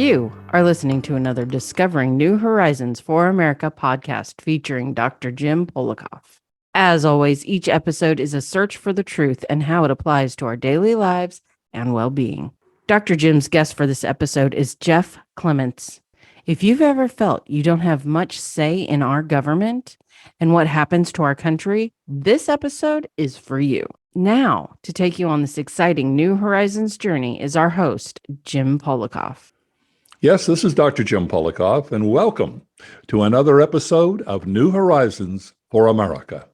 You are listening to another Discovering New Horizons for America podcast featuring Dr. Jim Polakof. As always, each episode is a search for the truth and how it applies to our daily lives and well-being. Dr. Jim's guest for this episode is Jeff Clements. If you've ever felt you don't have much say in our government and what happens to our country, this episode is for you. Now, to take you on this exciting New Horizons journey is our host, Jim Polakof. Yes, this is Dr. Jim Polakof, and welcome to another episode of New Horizons for America.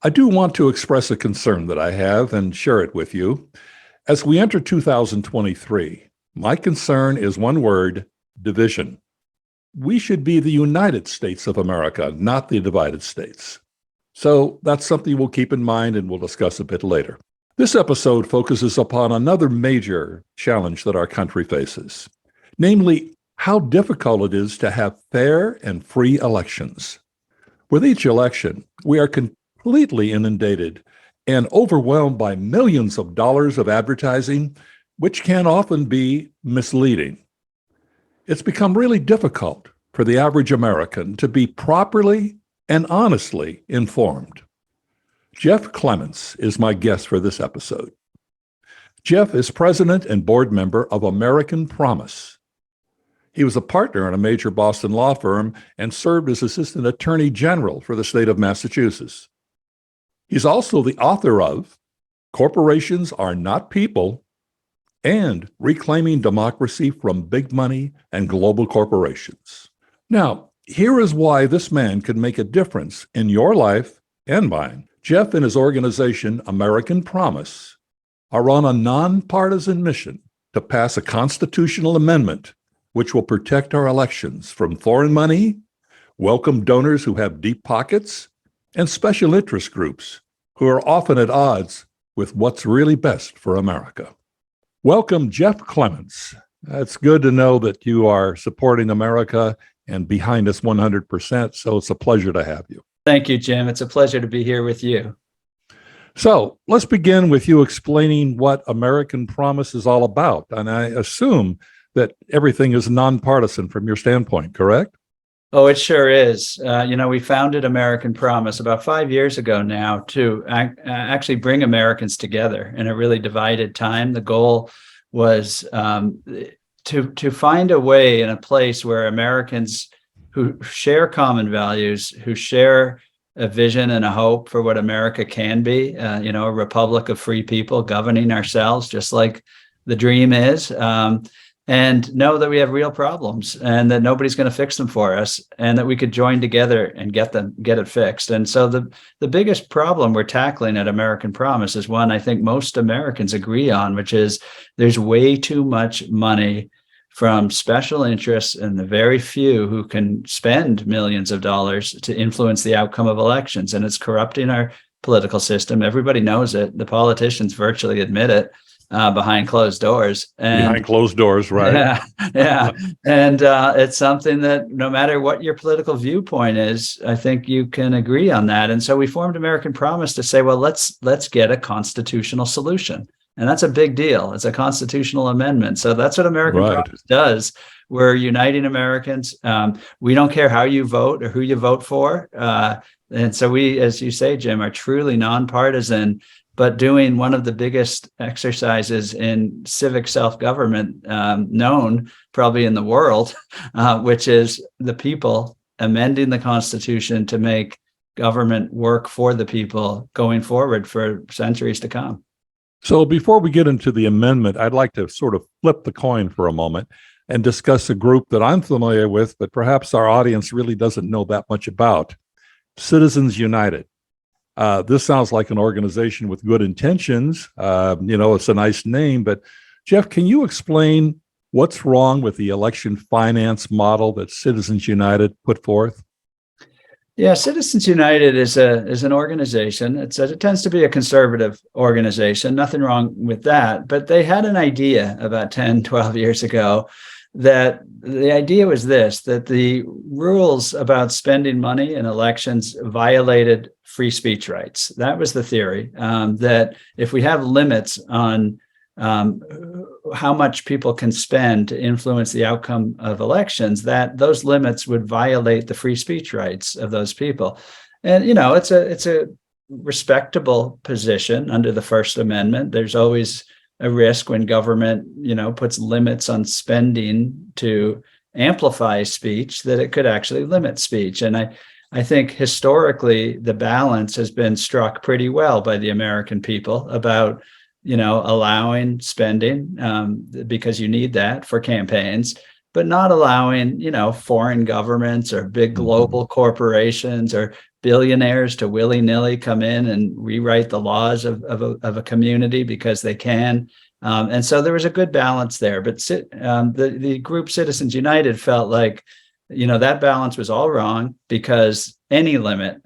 I do want to express a concern that I have and share it with you. As we enter 2023, my concern is one word: division. We should be the United States of America, not the divided states. So that's something we'll keep in mind and we'll discuss a bit later. This episode focuses upon another major challenge that our country faces. Namely, how difficult it is to have fair and free elections. With each election, we are completely inundated and overwhelmed by millions of dollars of advertising, which can often be misleading. It's become really difficult for the average American to be properly and honestly informed. Jeff Clements is my guest for this episode. Jeff is president and board member of American Promise. He was a partner in a major Boston law firm and served as assistant attorney general for the state of Massachusetts. He's also the author of Corporations Are Not People and Reclaiming Democracy from Big Money and Global Corporations. Now, here is why this man could make a difference in your life and mine. Jeff and his organization, American Promise, are on a non-partisan mission to pass a constitutional amendment which will protect our elections from foreign money, welcome donors who have deep pockets, and special interest groups who are often at odds with what's really best for America. Welcome, Jeff Clements. It's good to know that you are supporting America and behind us 100%, so it's a pleasure to have you. Thank you, Jim. It's a pleasure to be here with you. So let's begin with you explaining what American Promise is all about. And I assume that everything is nonpartisan from your standpoint, correct? Oh, it sure is. We founded American Promise about 5 years ago now to actually bring Americans together in a really divided time. The goal was to find a way in a place where Americans who share common values, who share a vision and a hope for what America can be, a republic of free people governing ourselves, just like the dream is, and know that we have real problems and that nobody's going to fix them for us, and that we could join together and get it fixed. And so the biggest problem we're tackling at American Promise is one I think most Americans agree on, which is there's way too much money from special interests and the very few who can spend millions of dollars to influence the outcome of elections. And it's corrupting our political system. Everybody knows it. The politicians virtually admit it. Behind closed doors. Behind closed doors, right? Yeah. And it's something that no matter what your political viewpoint is, I think you can agree on that. And so we formed American Promise to say, well, let's get a constitutional solution. And that's a big deal. It's a constitutional amendment. So that's what American Promise does. We're uniting Americans. We don't care how you vote or who you vote for. And so we, as you say, Jim, are truly nonpartisan, but doing one of the biggest exercises in civic self-government known probably in the world, which is the people amending the Constitution to make government work for the people going forward for centuries to come. So before we get into the amendment, I'd like to sort of flip the coin for a moment and discuss a group that I'm familiar with, but perhaps our audience really doesn't know that much about: Citizens United. This sounds like an organization with good intentions. It's a nice name, but Jeff, can you explain what's wrong with the election finance model that Citizens United put forth? Yeah, Citizens United is an organization. It tends to be a conservative organization. Nothing wrong with that. But they had an idea about 10, 12 years ago that the idea was this, that the rules about spending money in elections violated free speech rights. That was the theory, that if we have limits on how much people can spend to influence the outcome of elections, that those limits would violate the free speech rights of those people. And, it's a respectable position under the First Amendment. There's always a risk when government, puts limits on spending to amplify speech, that it could actually limit speech. And I think historically, the balance has been struck pretty well by the American people about, allowing spending because you need that for campaigns, but not allowing, foreign governments or big global corporations or billionaires to willy-nilly come in and rewrite the laws of a community because they can. And so there was a good balance there. But the group Citizens United felt like, that balance was all wrong because any limit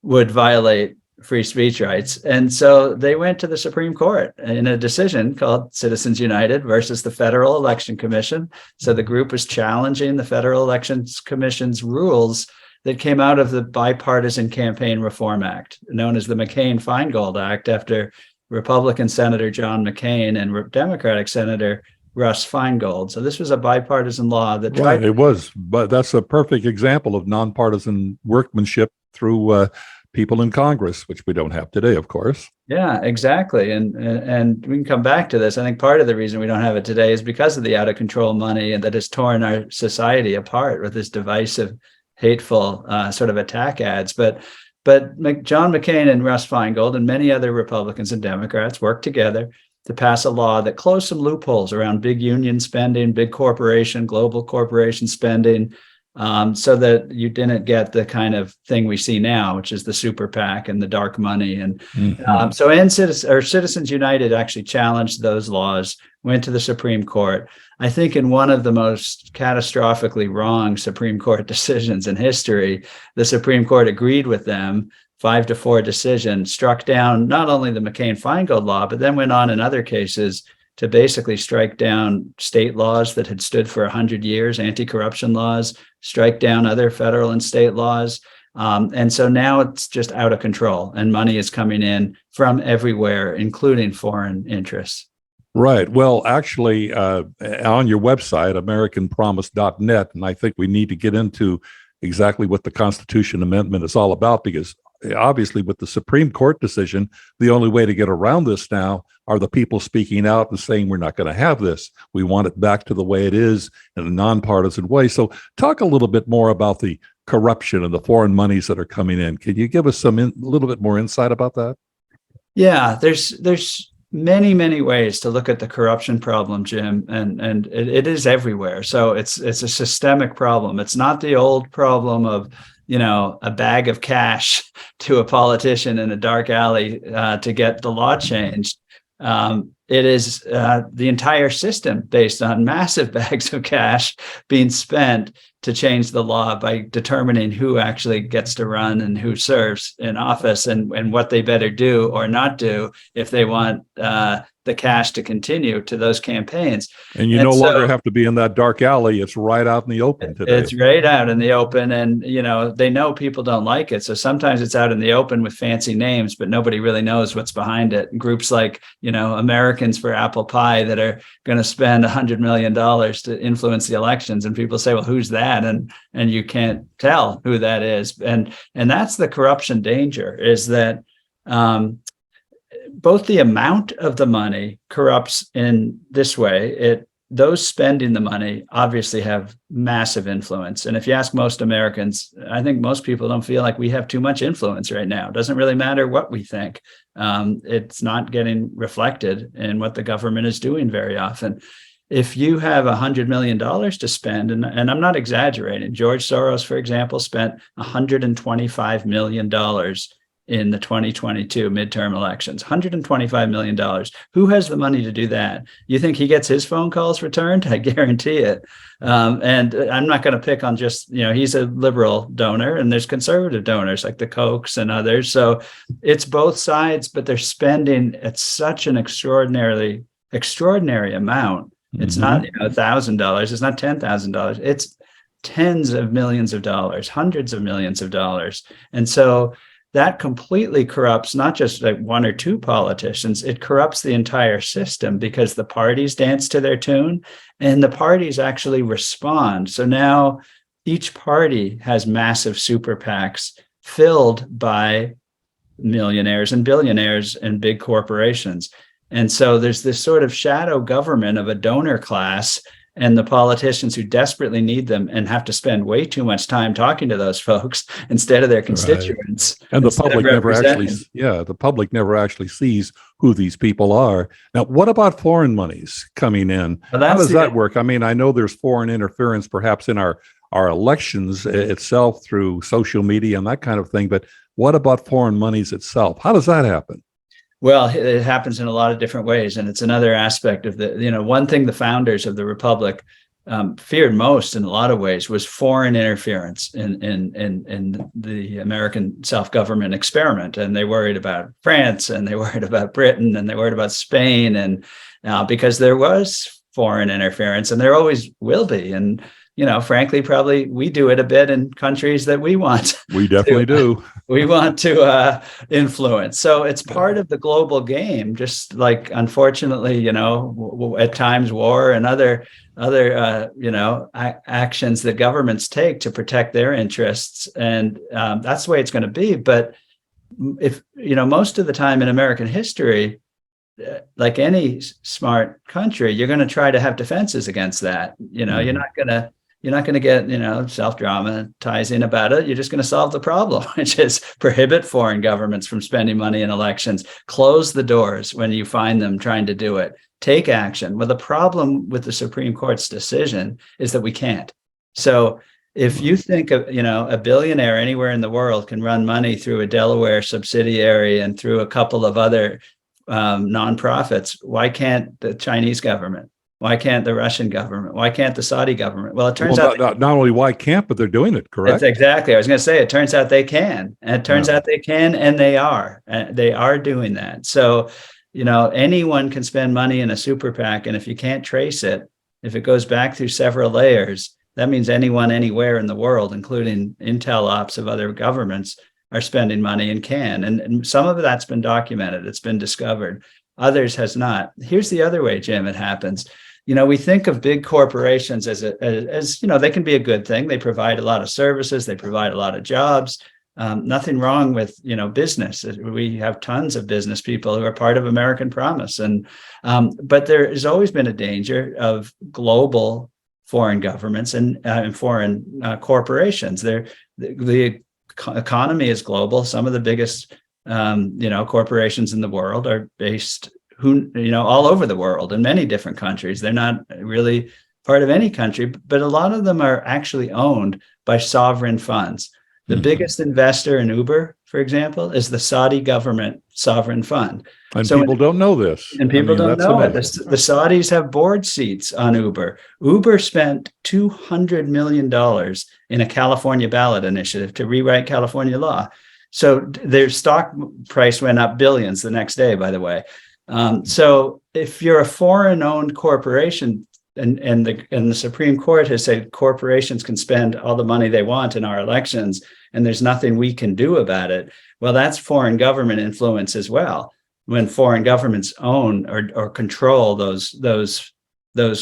would violate free speech rights. And so they went to the Supreme Court in a decision called Citizens United versus the Federal Election Commission. So the group was challenging the Federal Elections Commission's rules that came out of the Bipartisan Campaign Reform Act, known as the McCain-Feingold Act, after Republican Senator John McCain and Democratic Senator Russ Feingold. So this was a bipartisan law that tried. Right, it was, but that's a perfect example of nonpartisan workmanship through people in Congress, which we don't have today, of course. Yeah, exactly. And we can come back to this. I think part of the reason we don't have it today is because of the out of control money and that has torn our society apart with this divisive, hateful sort of attack ads. But John McCain and Russ Feingold and many other Republicans and Democrats worked together to pass a law that closed some loopholes around big union spending, big corporation, global corporation spending, so that you didn't get the kind of thing we see now, which is the super PAC and the dark money. And Citizens United actually challenged those laws, went to the Supreme Court. I think in one of the most catastrophically wrong Supreme Court decisions in history, the Supreme Court agreed with them, 5-4 decision, struck down not only the McCain-Feingold law, but then went on in other cases to basically strike down state laws that had stood for 100 years, anti-corruption laws, strike down other federal and state laws. And so now it's just out of control and money is coming in from everywhere, including foreign interests. Right. Well, actually, on your website, AmericanPromise.net, and I think we need to get into exactly what the Constitution Amendment is all about, because obviously with the Supreme Court decision, the only way to get around this now are the people speaking out and saying, we're not going to have this. We want it back to the way it is in a nonpartisan way. So talk a little bit more about the corruption and the foreign monies that are coming in. Can you give us a little bit more insight about that? Yeah, there's many ways to look at the corruption problem, Jim, and it is everywhere. So it's a systemic problem. It's not the old problem of, a bag of cash to a politician in a dark alley to get the law changed. It is the entire system based on massive bags of cash being spent to change the law by determining who actually gets to run and who serves in office and what they better do or not do if they want the cash to continue to those campaigns. And you no longer have to be in that dark alley. It's right out in the open today. It's right out in the open. And, they know people don't like it. So sometimes it's out in the open with fancy names, but nobody really knows what's behind it. Groups like, Americans for Apple Pie that are going to spend $100 million to influence the elections. And people say, well, who's that? And you can't tell who that is. And that's the corruption danger, is that both the amount of the money corrupts in this way. Those spending the money obviously have massive influence. And if you ask most Americans, I think most people don't feel like we have too much influence right now. It doesn't really matter what we think. It's not getting reflected in what the government is doing very often. If you have $100 million to spend, and I'm not exaggerating, George Soros, for example, spent $125 million in the 2022 midterm elections, $125 million. Who has the money to do that? You think he gets his phone calls returned? I guarantee it. And I'm not going to pick on just, he's a liberal donor and there's conservative donors like the Kochs and others. So it's both sides, but they're spending at such an extraordinary amount. It's not $1,000. It's not $10,000. It's tens of millions of dollars, hundreds of millions of dollars. And so that completely corrupts not just like one or two politicians, it corrupts the entire system because the parties dance to their tune and the parties actually respond. So now each party has massive super PACs filled by millionaires and billionaires and big corporations. And so there's this sort of shadow government of a donor class and the politicians who desperately need them and have to spend way too much time talking to those folks instead of their constituents. Right. And the public never actually sees who these people are. Now, what about foreign monies coming in? How does that work? I mean, I know there's foreign interference perhaps in our elections itself through social media and that kind of thing, but what about foreign monies itself? How does that happen? Well, it happens in a lot of different ways. And it's another aspect of one thing the founders of the Republic feared most in a lot of ways was foreign interference in the American self-government experiment. And they worried about France and they worried about Britain and they worried about Spain. And because there was foreign interference and there always will be. And frankly, probably we do it a bit in countries that we want. We definitely do. We want to influence. So it's part of the global game, just like, unfortunately, at times war and other actions that governments take to protect their interests. And that's the way it's going to be. But if, most of the time in American history, like any smart country, you're going to try to have defenses against that. You're not going to get, self-dramatizing about it. You're just going to solve the problem, which is prohibit foreign governments from spending money in elections, close the doors when you find them trying to do it, take action. Well, the problem with the Supreme Court's decision is that we can't. So if you think of, a billionaire anywhere in the world can run money through a Delaware subsidiary and through a couple of other nonprofits, why can't the Chinese government? Why can't the Russian government? Why can't the Saudi government? Well, it turns out not only why can't, but they're doing it, correct? Exactly. I was going to say, it turns out they can. And it turns out they can, and they are. They are doing that. So, anyone can spend money in a super PAC. And if you can't trace it, if it goes back through several layers, that means anyone, anywhere in the world, including intel ops of other governments, are spending money and can. And some of that's been documented. It's been discovered. Others has not. Here's the other way, Jim, it happens. We think of big corporations as they can be a good thing. They provide a lot of services. They provide a lot of jobs. Nothing wrong with, business. We have tons of business people who are part of American Promise. But there has always been a danger of global foreign governments and foreign corporations. The economy is global. Some of the biggest, corporations in the world are based all over the world in many different countries. They're not really part of any country, but a lot of them are actually owned by sovereign funds. The biggest investor in Uber, for example, is the Saudi government sovereign fund. And people don't know this. And people don't know it. The Saudis have board seats on Uber. Uber spent $200 million in a California ballot initiative to rewrite California law. So their stock price went up billions the next day, by the way. So if you're a foreign-owned corporation, and the Supreme Court has said corporations can spend all the money they want in our elections, and there's nothing we can do about it, well, that's foreign government influence as well. When foreign governments own or control those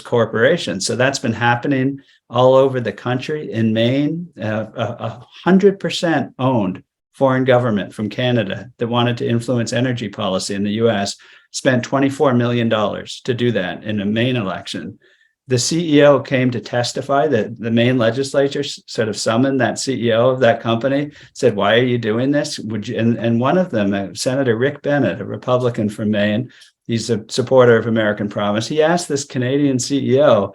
corporations, so that's been happening all over the country. In Maine, 100% owned foreign government from Canada that wanted to influence energy policy in the U.S. spent $24 million to do that in a Maine election. The CEO came to testify. That the Maine legislature sort of summoned that CEO of that company, said, "Why are you doing this? Would you?" And one of them, Senator Rick Bennett, a Republican from Maine, he's a supporter of American Promise. He asked this Canadian CEO,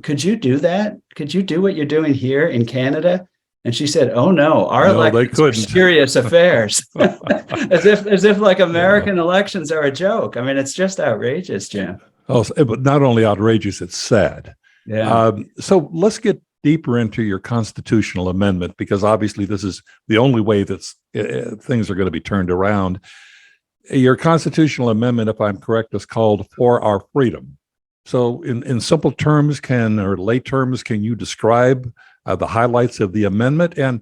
"Could you do that? Could you do what you're doing here in Canada?" And she said, "Oh no, our elections are serious affairs." as if like American elections are a joke. I mean, it's just outrageous, Jim. Oh, but not only outrageous, it's sad. Yeah. So let's get deeper into your constitutional amendment, because obviously this is the only way that things are going to be turned around. Your constitutional amendment, if I'm correct, is called "For Our Freedom." So in simple terms, lay terms, can you describe the highlights of the amendment? And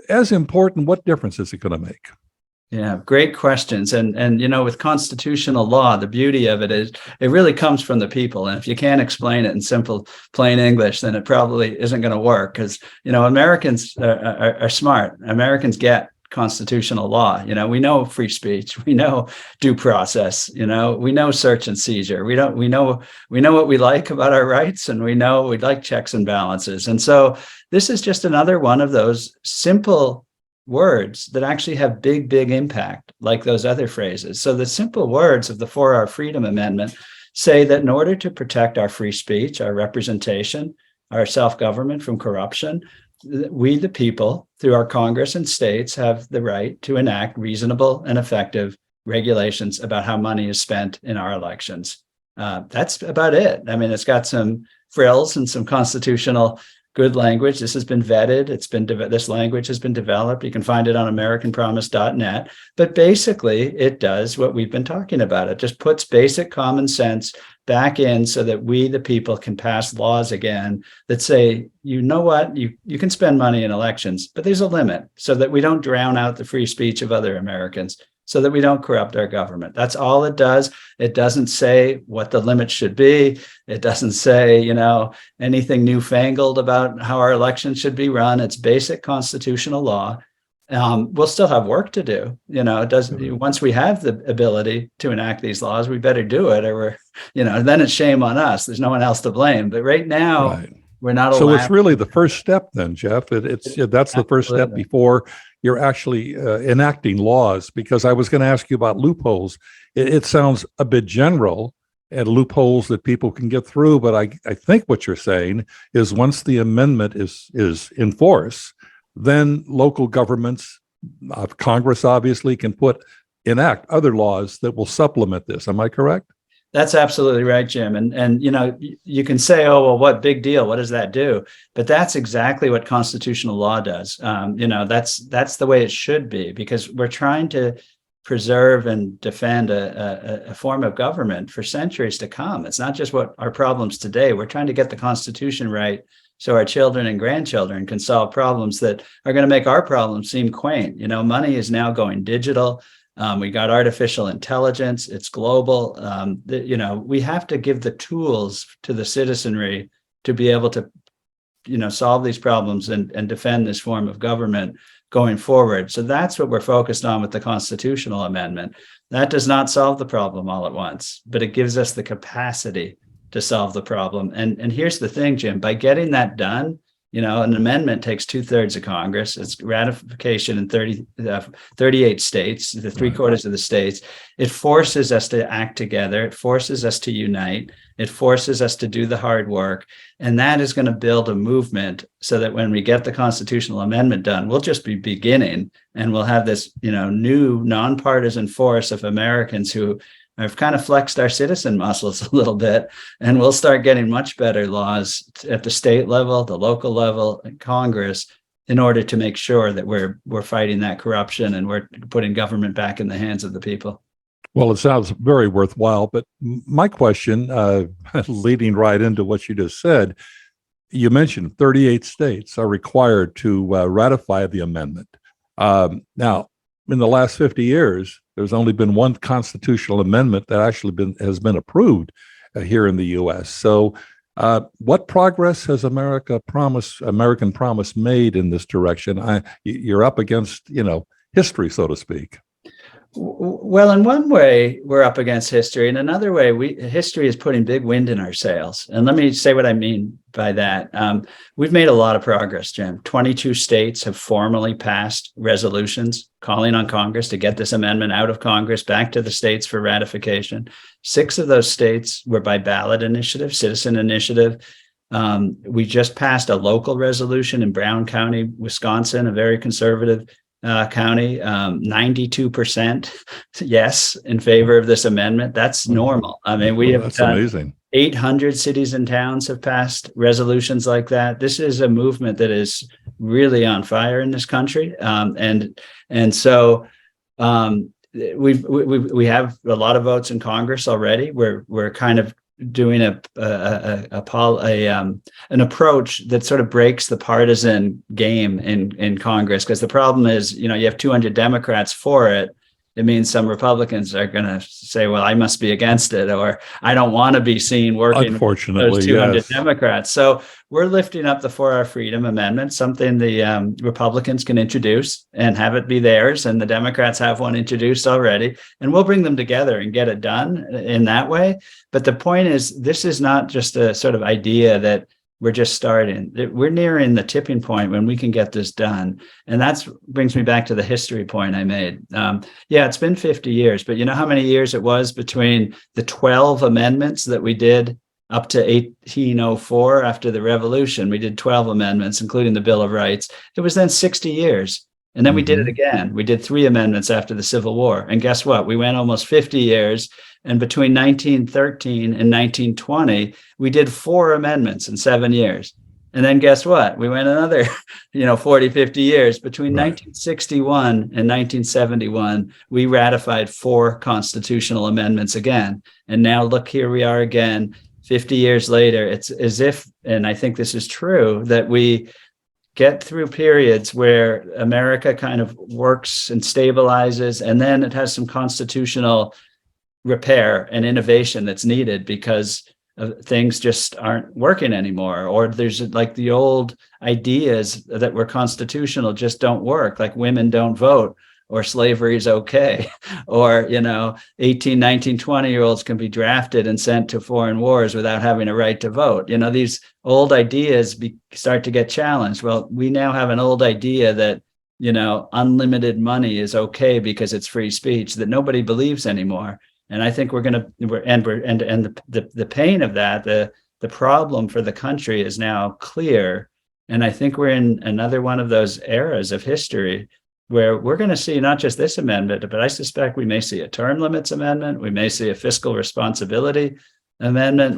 as important, what difference is it going to make? Yeah, great questions. And with constitutional law, the beauty of it is it really comes from the people. And if you can't explain it in simple, plain English, then it probably isn't going to work. Because Americans are smart. Americans get constitutional law. We know free speech. We know due process. We know search and seizure. We know what we like about our rights, and we know we like checks and balances. And so this is just another one of those simple words that actually have big impact, like those other phrases. So the simple words of the For Our Freedom Amendment say that in order to protect our free speech, our representation, our self-government from corruption, we, the people, through our Congress and states, have the right to enact reasonable and effective regulations about how money is spent in our elections. That's about it. I mean, it's got some frills and some constitutional good language. This has been vetted. This language has been developed. You can find it on AmericanPromise.net. But basically, it does what we've been talking about. It just puts basic common sense back in so that we, the people, can pass laws again that say, you know what, you can spend money in elections, but there's a limit, so that we don't drown out the free speech of other Americans, so that we don't corrupt our government. That's all it does. It doesn't say what the limit should be. It doesn't say, anything newfangled about how our elections should be run. It's basic constitutional law. We'll still have work to do. It doesn't. Once we have the ability to enact these laws, we better do it, or then it's shame on us. There's no one else to blame. But right now, Right. we're not. So it's really the first step, then, Jeff. That's the first step before you're actually enacting laws. Because I was going to ask you about loopholes. It sounds a bit general, and loopholes that people can get through. But I think what you're saying is once the amendment is in force, then local governments, Congress obviously, can enact other laws that will supplement this. Am I correct? That's absolutely right, Jim. And you can say, oh, well, what big deal? What does that do? But that's exactly what constitutional law does. That's the way it should be, because we're trying to preserve and defend a form of government for centuries to come. It's not just what our problems today. We're trying to get the Constitution right so our children and grandchildren can solve problems that are going to make our problems seem quaint. Money is now going digital. We got artificial intelligence. It's global. We have to give the tools to the citizenry to be able to, solve these problems and defend this form of government going forward. So that's what we're focused on with the constitutional amendment. That does not solve the problem all at once, but it gives us the capacity to solve the problem. And here's the thing, Jim, by getting that done, an amendment takes 2/3 of Congress. It's ratification in 38 states, the 3/4 of the states. It forces us to act together. It forces us to unite. It forces us to do the hard work. And that is going to build a movement so that when we get the constitutional amendment done, we'll just be beginning, and we'll have this, new nonpartisan force of Americans who have kind of flexed our citizen muscles a little bit, and we'll start getting much better laws at the state level, the local level, and Congress, in order to make sure that we're fighting that corruption and we're putting government back in the hands of the people. Well, it sounds very worthwhile. But my question, leading right into what you just said, you mentioned 38 states are required to ratify the amendment. Now, in the last 50 years, there's only been one constitutional amendment that actually has been approved here in the U.S. So what progress has American Promise made in this direction? You're up against, history, so to speak. Well, in one way, we're up against history. In another way, history is putting big wind in our sails. And let me say what I mean by that. We've made a lot of progress, Jim. 22 states have formally passed resolutions calling on Congress to get this amendment out of Congress, back to the states for ratification. 6 of those states were by ballot initiative, citizen initiative. We just passed a local resolution in Brown County, Wisconsin, a very conservative county, 92% yes in favor of this amendment. That's normal. I mean, that's amazing. 800 cities and towns have passed resolutions like that. This is a movement that is really on fire in this country, and so we have a lot of votes in Congress already. We're kind of doing an approach that sort of breaks the partisan game in Congress, because the problem is, you have 200 Democrats for it. It means some Republicans are going to say, well, I must be against it, or I don't want to be seen working with those 200 yes. Democrats. So we're lifting up the For Our Freedom Amendment, something the Republicans can introduce and have it be theirs. And the Democrats have one introduced already, and we'll bring them together and get it done in that way. But the point is, this is not just a sort of idea that we're just starting. We're nearing the tipping point when we can get this done. And that brings me back to the history point I made. It's been 50 years, but you know how many years it was between the 12 amendments that we did up to 1804 after the Revolution? We did 12 amendments, including the Bill of Rights. It was then 60 years. And then we did it again. We did 3 amendments after the Civil War. And guess what? We went almost 50 years. And between 1913 and 1920, we did 4 amendments in 7 years. And then guess what? We went another, 40, 50 years. Between 1961 and 1971, we ratified 4 constitutional amendments again. And now look, here we are again, 50 years later. It's as if, and I think this is true, that we get through periods where America kind of works and stabilizes, and then it has some constitutional repair and innovation that's needed because things just aren't working anymore, or there's like the old ideas that were constitutional just don't work, like women don't vote, or slavery is okay, or 18, 19, 20-year-olds can be drafted and sent to foreign wars without having a right to vote. These old ideas start to get challenged. Well, we now have an old idea that unlimited money is okay because it's free speech, that nobody believes anymore. And I think the pain of that, the problem for the country is now clear. And I think we're in another one of those eras of history where we're going to see not just this amendment, but I suspect we may see a term limits amendment. We may see a fiscal responsibility amendment.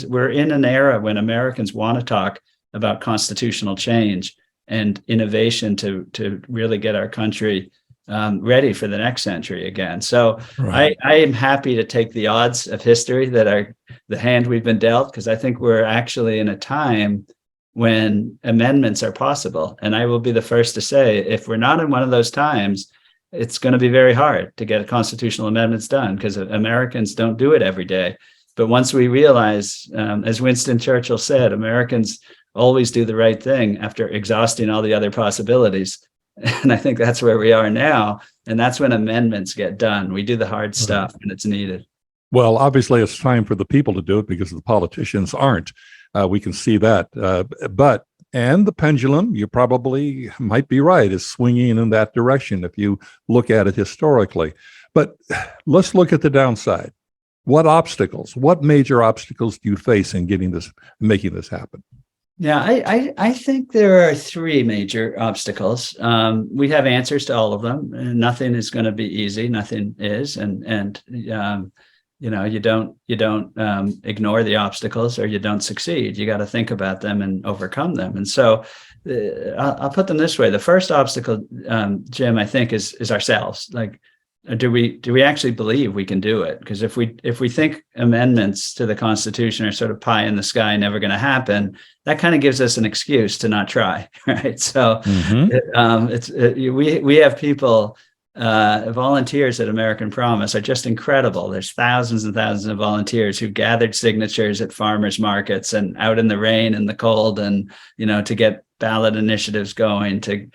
We're in an era when Americans want to talk about constitutional change and innovation to really get our country ready for the next century again. So I am happy to take the odds of history that are the hand we've been dealt, because I think we're actually in a time when amendments are possible. And I will be the first to say, if we're not in one of those times, it's going to be very hard to get constitutional amendments done, because Americans don't do it every day. But once we realize, as Winston Churchill said, Americans always do the right thing after exhausting all the other possibilities. And I think that's where we are now. And that's when amendments get done. We do the hard stuff when it's needed. Well, obviously, it's time for the people to do it because the politicians aren't. We can see that. And the pendulum, you probably might be right, is swinging in that direction if you look at it historically. But let's look at the downside. What major obstacles do you face in making this happen? Yeah, I think there are 3 major obstacles. We have answers to all of them. And nothing is going to be easy. Nothing is, and you don't ignore the obstacles, or you don't succeed. You got to think about them and overcome them. And so, I'll put them this way: the first obstacle, Jim, I think is ourselves. Like, do we actually believe we can do it? Because if we think amendments to the Constitution are sort of pie in the sky, never going to happen, that kind of gives us an excuse to not try, right? So we have people, volunteers at American Promise are just incredible. There's thousands and thousands of volunteers who gathered signatures at farmers markets and out in the rain and the cold, and to get ballot initiatives going, to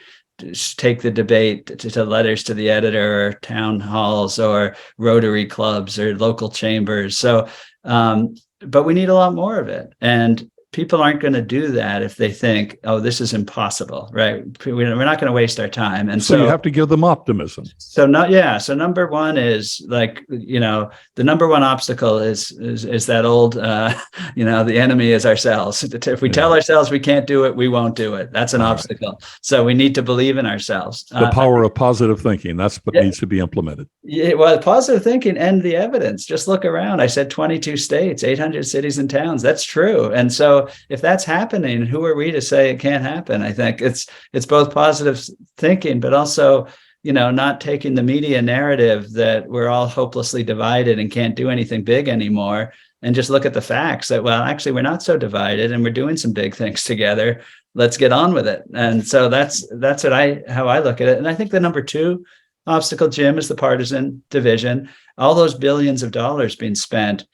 take the debate to letters to the editor, or town halls, or Rotary clubs, or local chambers. So, but we need a lot more of it. And people aren't going to do that if they think, oh, this is impossible, right? We're not going to waste our time. And so you have to give them optimism. So number one is the number one obstacle is that old, the enemy is ourselves. If we tell ourselves we can't do it, we won't do it. That's an obstacle. So we need to believe in ourselves. The power of positive thinking. That's what needs to be implemented. Yeah, well, positive thinking and the evidence. Just look around. I said 22 states, 800 cities and towns. That's true. And so if that's happening, who are we to say it can't happen? I think it's both positive thinking, but also, not taking the media narrative that we're all hopelessly divided and can't do anything big anymore, and just look at the facts that, well, actually, we're not so divided and we're doing some big things together. Let's get on with it. And so that's how I look at it. And I think the number two obstacle, Jim, is the partisan division. All those billions of dollars being spent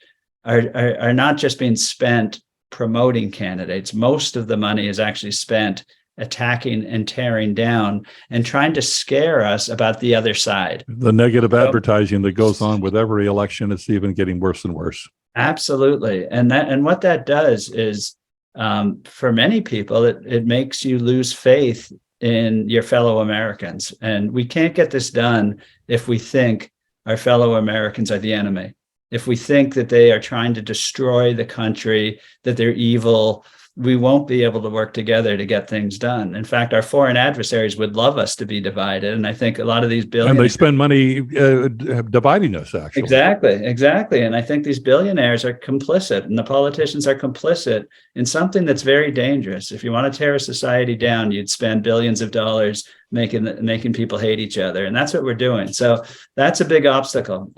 are not just being spent promoting candidates. Most of the money is actually spent attacking and tearing down and trying to scare us about the other side. The negative advertising that goes on with every election, it's even getting worse and worse. Absolutely. And what that does is, for many people, it makes you lose faith in your fellow Americans. And we can't get this done if we think our fellow Americans are the enemy. If we think that they are trying to destroy the country, that they're evil, we won't be able to work together to get things done. In fact, our foreign adversaries would love us to be divided. And I think a lot of these billionaires... And they spend money dividing us, actually. Exactly. And I think these billionaires are complicit, and the politicians are complicit in something that's very dangerous. If you want to tear a society down, you'd spend billions of dollars making people hate each other. And that's what we're doing. So that's a big obstacle.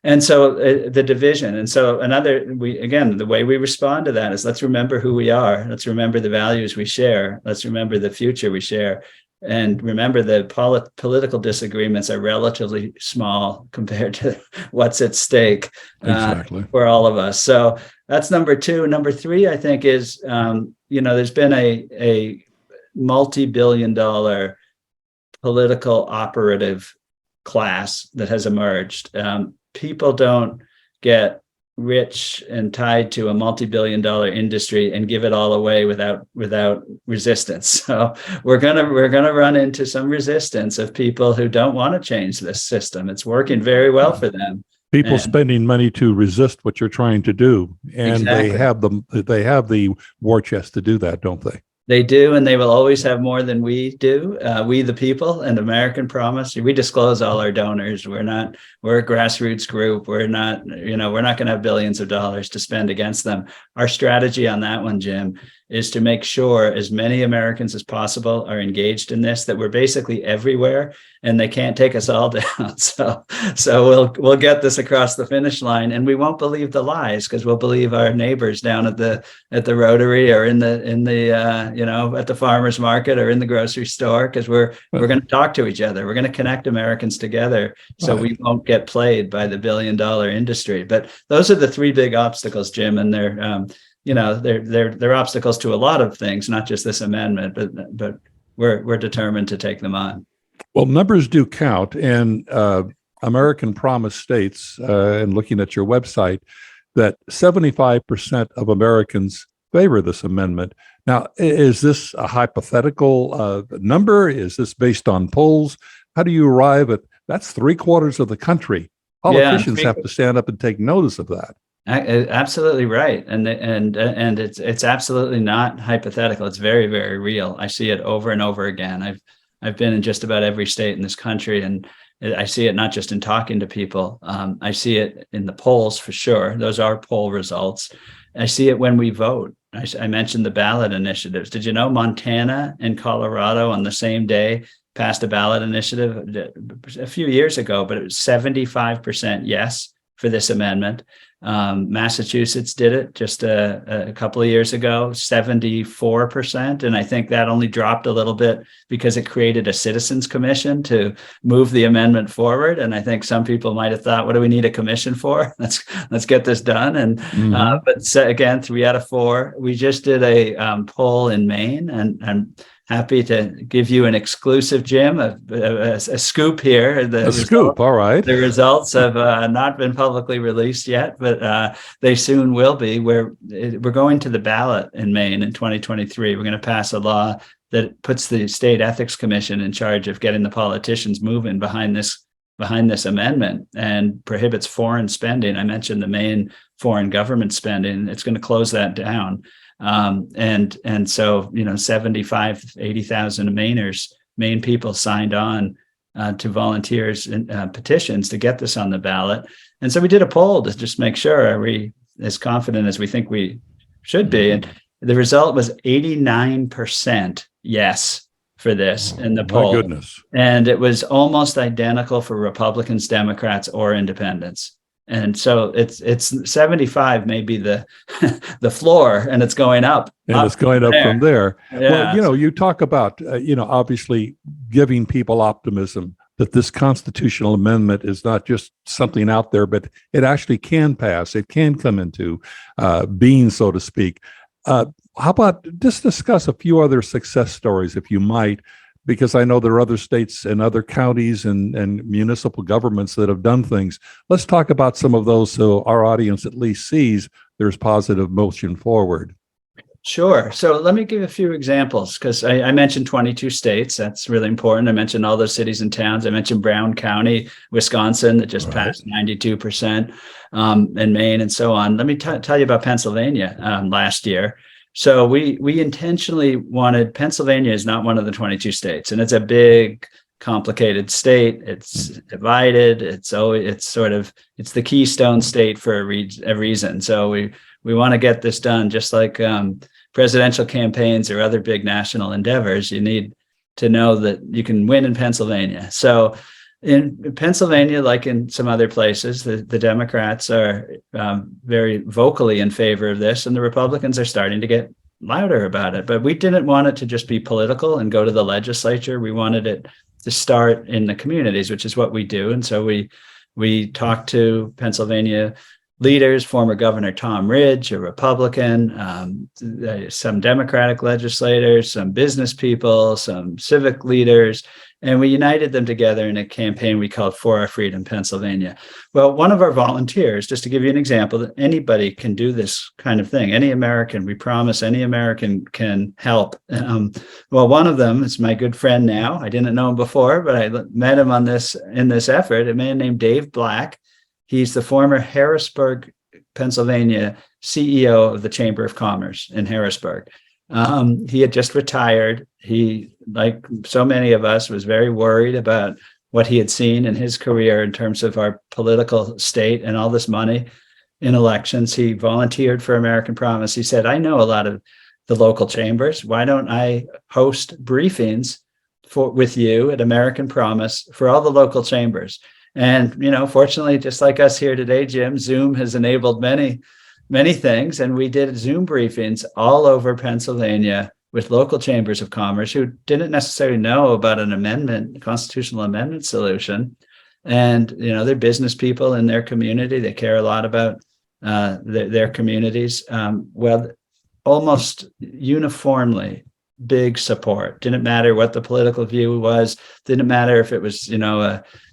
And so the division. And so the way we respond to that is, let's remember who we are. Let's remember the values we share. Let's remember the future we share. And remember the political disagreements are relatively small compared to what's at stake for all of us. So that's number two. Number three, I think, is, there's been a multi-billion-dollar political operative class that has emerged. People don't get rich and tied to a multi-billion-dollar industry and give it all away without resistance. So we're gonna run into some resistance of people who don't want to change this system. It's working very well for them. People spending money to resist what you're trying to do, and exactly. they have the war chest to do that, don't they? They do, and they will always have more than we do. We, the people, and American Promise. We disclose all our donors. We're a grassroots group. We're not going to have billions of dollars to spend against them. Our strategy on that one, Jim, is to make sure as many Americans as possible are engaged in this, that we're basically everywhere and they can't take us all down. So we'll get this across the finish line, and we won't believe the lies, because we'll believe our neighbors down at the Rotary, or at the farmer's market, or in the grocery store, because we're going to talk to each other. We're going to connect Americans together, so we won't get played by the billion-dollar industry. But those are the three big obstacles, Jim, and they're obstacles to a lot of things, not just this amendment, but we're determined to take them on. Well, numbers do count, and American Promise states, and looking at your website, that 75% of Americans favor this amendment. Now, is this a hypothetical number? Is this based on polls? How do you arrive at that's 3/4 of the country? Politicians have to stand up and take notice of that. Absolutely right, and it's absolutely not hypothetical. It's very, very real. I see it over and over again. I've been in just about every state in this country, and I see it not just in talking to people. I see it in the polls for sure. Those are poll results. I see it when we vote. I mentioned the ballot initiatives. Did you know Montana and Colorado on the same day passed a ballot initiative a few years ago, but it was 75% yes for this amendment. Massachusetts did it just a couple of years ago, 74%. And I think that only dropped a little bit because it created a citizens commission to move the amendment forward. And I think some people might have thought, what do we need a commission for? Let's get this done. And but again, 3 out of 4. We just did a poll in Maine, and I'm happy to give you an exclusive, Jim, a scoop here. All right. The results have not been publicly released yet, but they soon will be. We're going to the ballot in Maine in 2023. We're going to pass a law that puts the State Ethics Commission in charge of getting the politicians moving behind this amendment, and prohibits foreign spending. I mentioned the Maine foreign government spending. It's going to close that down. And so 80,000 Maine people signed on to volunteers and petitions to get this on the ballot. And so we did a poll to just make sure, are we as confident as we think we should be? And the result was 89% yes for this in the poll. My goodness. And it was almost identical for Republicans, Democrats, or independents. And so it's 75 may be the the floor, and it's going up. And it's going up from there. Yeah. Well, you talk about, obviously giving people optimism that this constitutional amendment is not just something out there, but it actually can pass. It can come into being, so to speak. How about just discuss a few other success stories, if you might, because I know there are other states and other counties and municipal governments that have done things. Let's talk about some of those so our audience at least sees there's positive motion forward. Sure. So let me give a few examples, because I mentioned 22 states. That's really important. I mentioned all those cities and towns. I mentioned Brown County, Wisconsin, that just passed 92%, and Maine and so on. Let me tell you about Pennsylvania last year. So we intentionally wanted, Pennsylvania is not one of the 22 states, and it's a big, complicated state. It's divided. It's the keystone state for a reason. So we want to get this done, just like presidential campaigns or other big national endeavors. You need to know that you can win in Pennsylvania. So in Pennsylvania, like in some other places, the Democrats are very vocally in favor of this, and the Republicans are starting to get louder about it. But we didn't want it to just be political and go to the legislature. We wanted it to start in the communities, which is what we do. And so we talked to Pennsylvania leaders, former Governor Tom Ridge, a Republican, some Democratic legislators, some business people, some civic leaders, and we united them together in a campaign we called For Our Freedom Pennsylvania. Well, one of our volunteers, just to give you an example, that anybody can do this kind of thing. Any American, we promise any American can help. Well, one of them is my good friend now. I didn't know him before, but I met him in this effort, a man named Dave Black. He's the former Harrisburg, Pennsylvania CEO of the Chamber of Commerce in Harrisburg. He had just retired. He, like so many of us, was very worried about what he had seen in his career in terms of our political state and all this money in elections. He volunteered for American Promise. He said, I know a lot of the local chambers. Why don't I host briefings with you at American Promise for all the local chambers? And, fortunately, just like us here today, Jim, Zoom has enabled many, many things. And we did Zoom briefings all over Pennsylvania with local chambers of commerce who didn't necessarily know about an amendment, constitutional amendment solution. And, they're business people in their community. They care a lot about their communities. Well, almost uniformly, big support. Didn't matter what the political view was. Didn't matter if it was,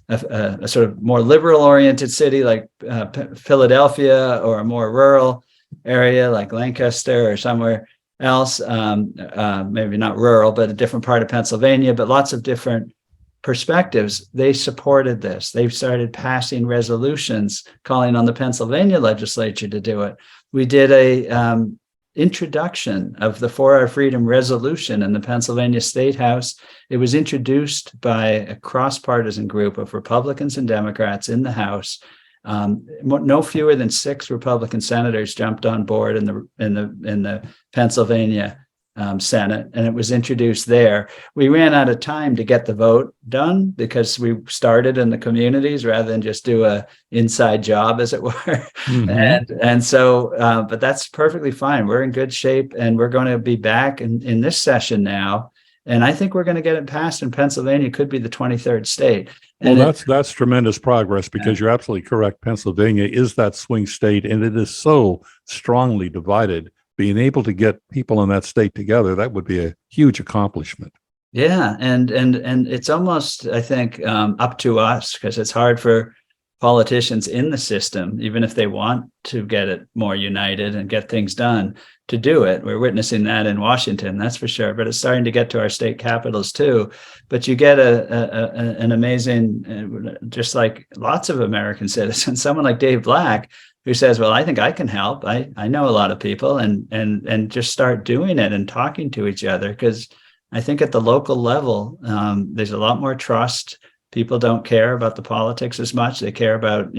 a sort of more liberal oriented city like Philadelphia, or a more rural area like Lancaster or somewhere else, maybe not rural, but a different part of Pennsylvania, but lots of different perspectives. They supported this. They've started passing resolutions calling on the Pennsylvania legislature to do it. We did a introduction of the For Our Freedom resolution in the Pennsylvania State House. It was introduced by a cross-partisan group of Republicans and Democrats in the House. No fewer than 6 Republican senators jumped on board in the Pennsylvania Senate, and it was introduced there. We ran out of time to get the vote done because we started in the communities rather than just do a inside job, as it were. Mm-hmm. And so, but that's perfectly fine. We're in good shape, and we're going to be back in this session now. And I think we're going to get it passed in Pennsylvania. Could be the 23rd state. And well, that's tremendous progress, because you're absolutely correct. Pennsylvania is that swing state, and it is so strongly divided. Being able to get people in that state together, that would be a huge accomplishment. Yeah, and it's almost, I think, up to us, because it's hard for politicians in the system, even if they want to get it more united and get things done, to do it. We're witnessing that in Washington, that's for sure, but it's starting to get to our state capitals too. But you get an amazing, just like lots of American citizens, someone like Dave Black, who says, well, I think I can help. I know a lot of people, and just start doing it and talking to each other. Because I think at the local level, there's a lot more trust. People don't care about the politics as much. They care about,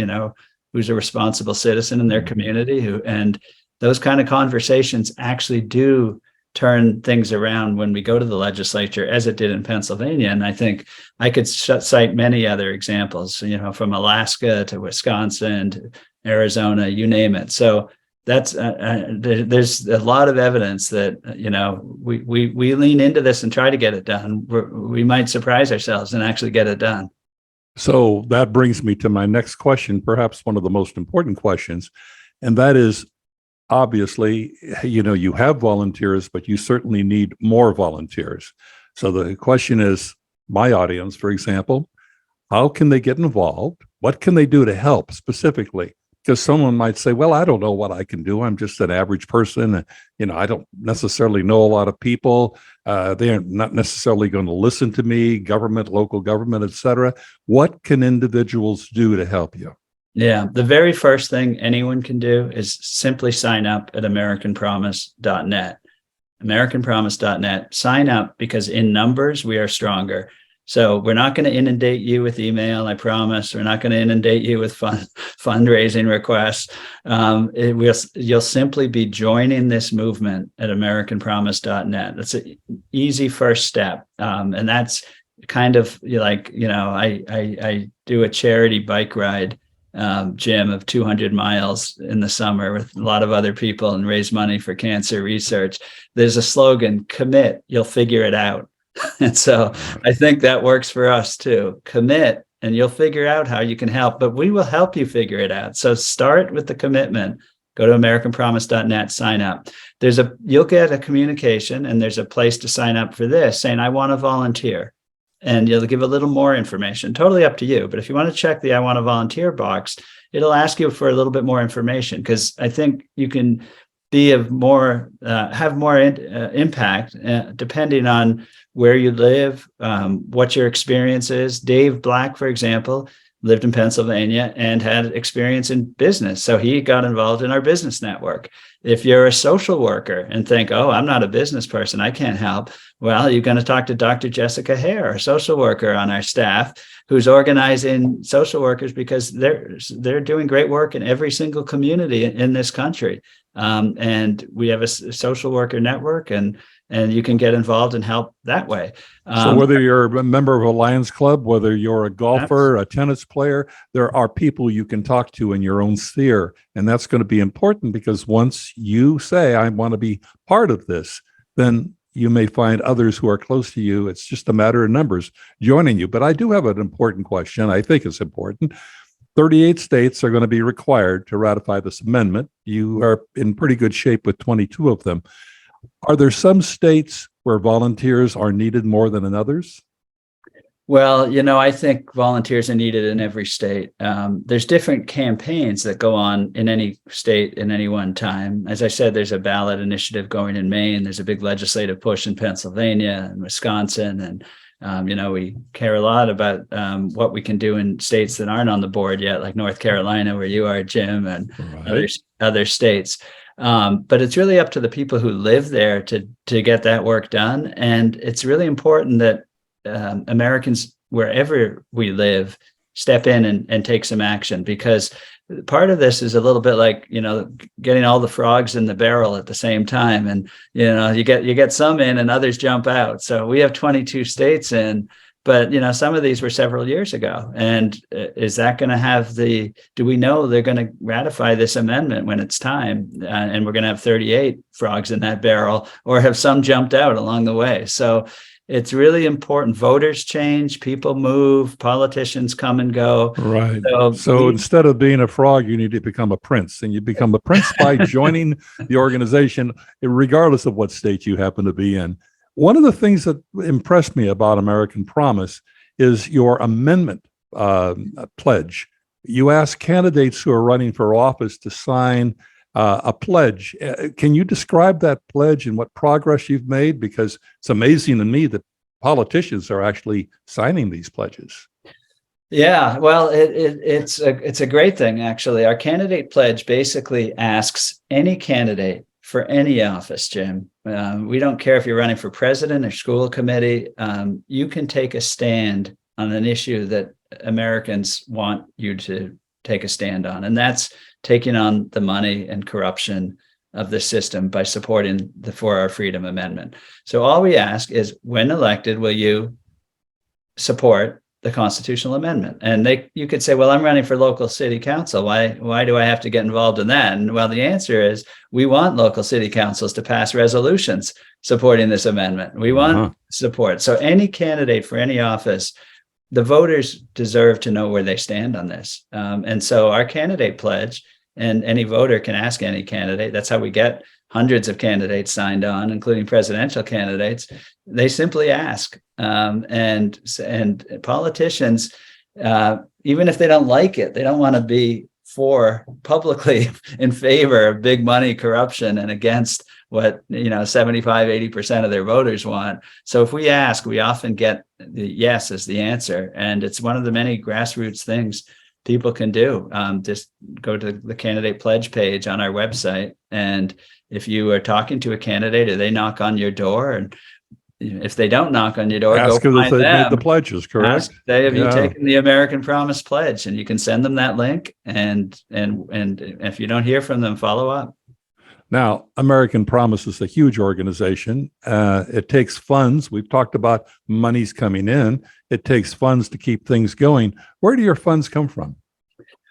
who's a responsible citizen in their community, and those kind of conversations actually do turn things around when we go to the legislature, as it did in Pennsylvania. And I think I could cite many other examples, from Alaska to Wisconsin to Arizona, you name it. So that's there's a lot of evidence that we lean into this and try to get it done. We might surprise ourselves and actually get it done. So that brings me to my next question, perhaps one of the most important questions, and that is, obviously, you have volunteers, but you certainly need more volunteers. So the question is, my audience, for example, how can they get involved? What can they do to help specifically? Because someone might say, well, I don't know what I can do. I'm just an average person. I don't necessarily know a lot of people. They're not necessarily going to listen to me, government, local government, et cetera. What can individuals do to help you? Yeah, the very first thing anyone can do is simply sign up at AmericanPromise.net. AmericanPromise.net. Sign up, because in numbers, we are stronger. So we're not going to inundate you with email, I promise. We're not going to inundate you with fundraising requests. You'll simply be joining this movement at AmericanPromise.net. That's an easy first step. And that's kind of I do a charity bike ride, Jim, of 200 miles in the summer with a lot of other people and raise money for cancer research. There's a slogan: commit, you'll figure it out. And so I think that works for us too. Commit and you'll figure out how you can help, but we will help you figure it out. So start with the commitment. Go to AmericanPromise.net, sign up. You'll get a communication, and there's a place to sign up for this saying, I want to volunteer. And you'll give a little more information, totally up to you. But if you want to check the I want to volunteer box, it'll ask you for a little bit more information, because I think you can have more impact depending on where you live, what your experience is. Dave Black, for example, lived in Pennsylvania and had experience in business. So he got involved in our business network. If you're a social worker and think, oh, I'm not a business person, I can't help. Well, you're going to talk to Dr. Jessica Hare, a social worker on our staff, who's organizing social workers, because they're doing great work in every single community in this country. And we have a social worker network, and you can get involved and help that way. So whether you're a member of a Lions Club, whether you're a golfer, a tennis player, there are people you can talk to in your own sphere. And that's going to be important, because once you say, I want to be part of this, then you may find others who are close to you. It's just a matter of numbers joining you. But I do have an important question. I think it's important. 38 states are going to be required to ratify this amendment. You are in pretty good shape with 22 of them. Are there some states where volunteers are needed more than in others? Well, I think volunteers are needed in every state. There's different campaigns that go on in any state in any one time. As I said, there's a ballot initiative going in Maine. There's a big legislative push in Pennsylvania and Wisconsin. And, we care a lot about what we can do in states that aren't on the board yet, like North Carolina, where you are, Jim, and other states. But it's really up to the people who live there to get that work done. And it's really important that Americans, wherever we live, step in and take some action, because part of this is a little bit like, getting all the frogs in the barrel at the same time. And, you get some in and others jump out. So we have 22 states in, but, some of these were several years ago. And is that going to do we know they're going to ratify this amendment when it's time? And we're going to have 38 frogs in that barrel, or have some jumped out along the way? So it's really important. Voters change, people move, politicians come and go. Right. So instead of being a frog, you need to become a prince. And you become a prince by joining the organization, regardless of what state you happen to be in. One of the things that impressed me about American Promise is your amendment pledge. You ask candidates who are running for office to sign a pledge. Can you describe that pledge and what progress you've made? Because it's amazing to me that politicians are actually signing these pledges. Yeah, well, it's a great thing, actually. Our candidate pledge basically asks any candidate for any office, Jim. We don't care if you're running for president or school committee. You can take a stand on an issue that Americans want you to take a stand on, and that's taking on the money and corruption of the system by supporting the For Our Freedom Amendment. So all we ask is, when elected, will you support the constitutional amendment? And you could say, well, I'm running for local city council. Why do I have to get involved in that? And well, the answer is, we want local city councils to pass resolutions supporting this amendment. We want support. So any candidate for any office, the voters deserve to know where they stand on this. And so our candidate pledge, and any voter can ask any candidate, that's how we get hundreds of candidates signed on, including presidential candidates. They simply ask. And politicians, even if they don't like it, they don't want to be publicly in favor of big money corruption and against what 75-80% of their voters want. So if we ask, we often get the yes as the answer. And it's one of the many grassroots things people can do. Just go to the candidate pledge page on our website, and if you are talking to a candidate, or they knock on your door, and if they don't knock on your door, ask go them find if they them. made the pledges, correct? Have you taken the American Promise Pledge? And you can send them that link, and if you don't hear from them, follow up. Now, American Promise is a huge organization. It takes funds. We've talked about monies coming in. It takes funds to keep things going. Where do your funds come from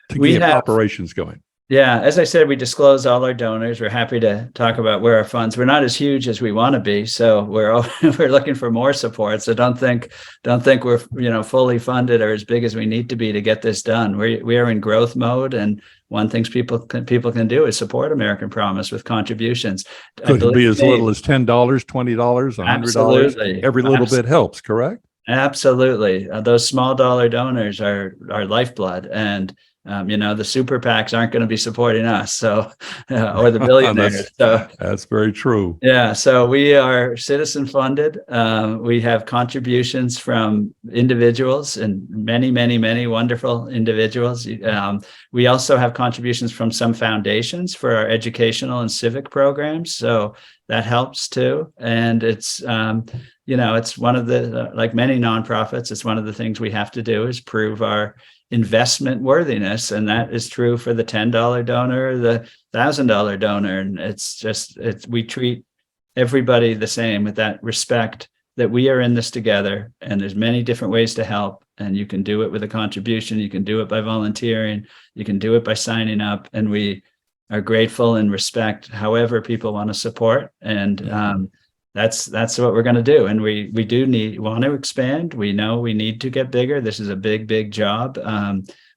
to keep operations going? Yeah, as I said, we disclose all our donors. We're happy to talk about where our funds. We're not as huge as we want to be, so we're looking for more support. So don't think we're fully funded or as big as we need to be to get this done. We are in growth mode, and one thing people can do is support American Promise with contributions. Could it be as little as $10, $20, $100? Absolutely. Every little bit helps, correct? Absolutely. Those small dollar donors are our lifeblood, and the super PACs aren't going to be supporting us, so or the billionaires. That's very true. Yeah, so we are citizen funded. We have contributions from individuals, and many, many, many wonderful individuals. We also have contributions from some foundations for our educational and civic programs, so that helps too. And it's it's one of the like many nonprofits, it's one of the things we have to do is prove our investment worthiness, and that is true for the $10 donor, the $1,000 donor. And we treat everybody the same, with that respect that we are in this together, and there's many different ways to help, and you can do it with a contribution, you can do it by volunteering, you can do it by signing up, and we are grateful and respect however people want to support. And that's what we're going to do. And we want to expand. We know we need to get bigger. This is a big job.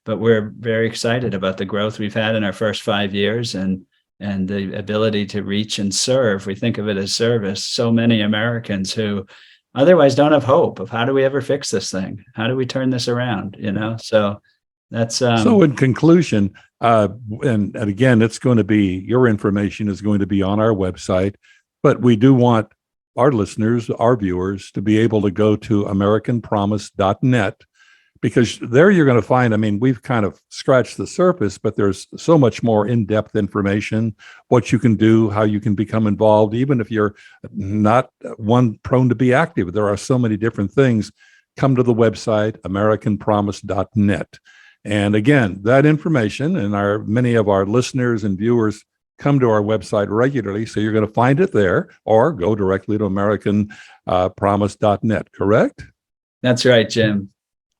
But we're very excited about the growth we've had in our first 5 years, and the ability to reach and serve. We think of it as service. So many Americans who otherwise don't have hope of, how do we ever fix this thing? How do we turn this around? So that's so in conclusion, and again, it's going to be, your information is going to be on our website, but we do want our listeners, our viewers, to be able to go to americanpromise.net, because there you're going to find, we've kind of scratched the surface, but there's so much more in-depth information, what you can do, how you can become involved, even if you're not one prone to be active. There are so many different things. Come to the website, americanpromise.net. And again, that information, and many of our listeners and viewers come to our website regularly, so you're going to find it there, or go directly to americanpromise.net, correct? That's right, Jim.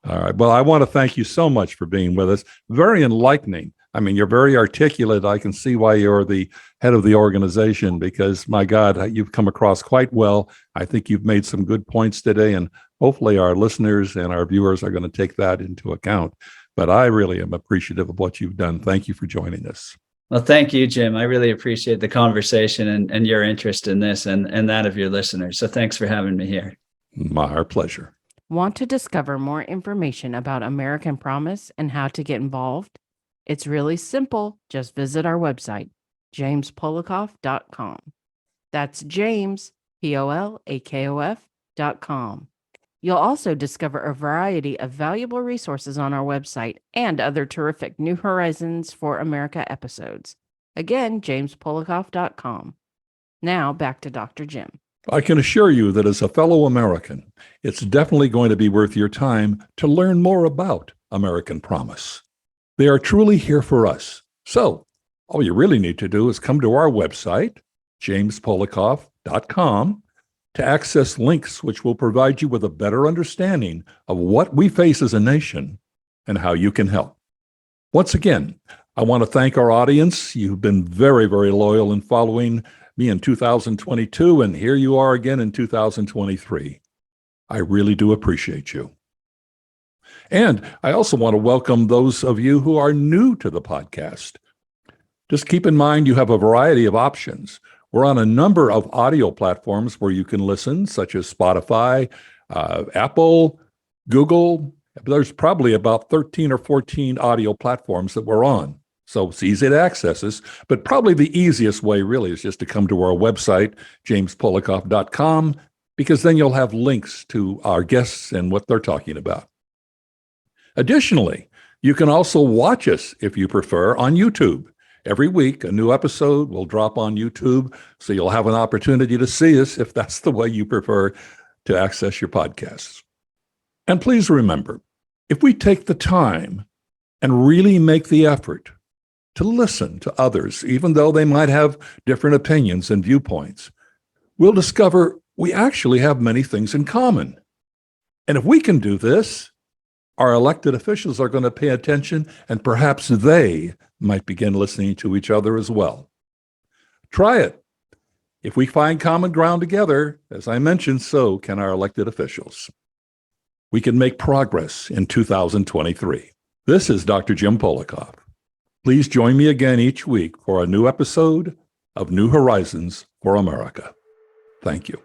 All right. Well, I want to thank you so much for being with us. Very enlightening. You're very articulate. I can see why you're the head of the organization, because, my God, you've come across quite well. I think you've made some good points today, and hopefully our listeners and our viewers are going to take that into account. But I really am appreciative of what you've done. Thank you for joining us. Well, thank you, Jim. I really appreciate the conversation and your interest in this, and that of your listeners. So thanks for having me here. Our pleasure. Want to discover more information about American Promise and how to get involved? It's really simple. Just visit our website, jamespolakof.com. That's James, Polakof.com. You'll also discover a variety of valuable resources on our website and other terrific New Horizons for America episodes. Again, jamespolakof.com. Now back to Dr. Jim. I can assure you that as a fellow American, it's definitely going to be worth your time to learn more about American Promise. They are truly here for us. So All you really need to do is come to our website, jamespolakof.com, to access links which will provide you with a better understanding of what we face as a nation and how you can help. Once again, I want to thank our audience. You've been very, very loyal in following me in 2022, and here you are again in 2023. I really do appreciate you. And I also want to welcome those of you who are new to the podcast. Just keep in mind you have a variety of options. We're on a number of audio platforms where you can listen, such as Spotify, Apple, Google. There's probably about 13 or 14 audio platforms that we're on. So it's easy to access us, but probably the easiest way really is just to come to our website, jamespolakof.com, because then you'll have links to our guests and what they're talking about. Additionally, you can also watch us, if you prefer, on YouTube. Every week, a new episode will drop on YouTube, so you'll have an opportunity to see us if that's the way you prefer to access your podcasts. And please remember, if we take the time and really make the effort to listen to others, even though they might have different opinions and viewpoints, we'll discover we actually have many things in common. And if we can do this, our elected officials are going to pay attention, and perhaps they might begin listening to each other as well. Try it. If we find common ground together, as I mentioned, so can our elected officials. We can make progress in 2023. This is Dr. Jim Polakof. Please join me again each week for a new episode of New Horizons for America. Thank you.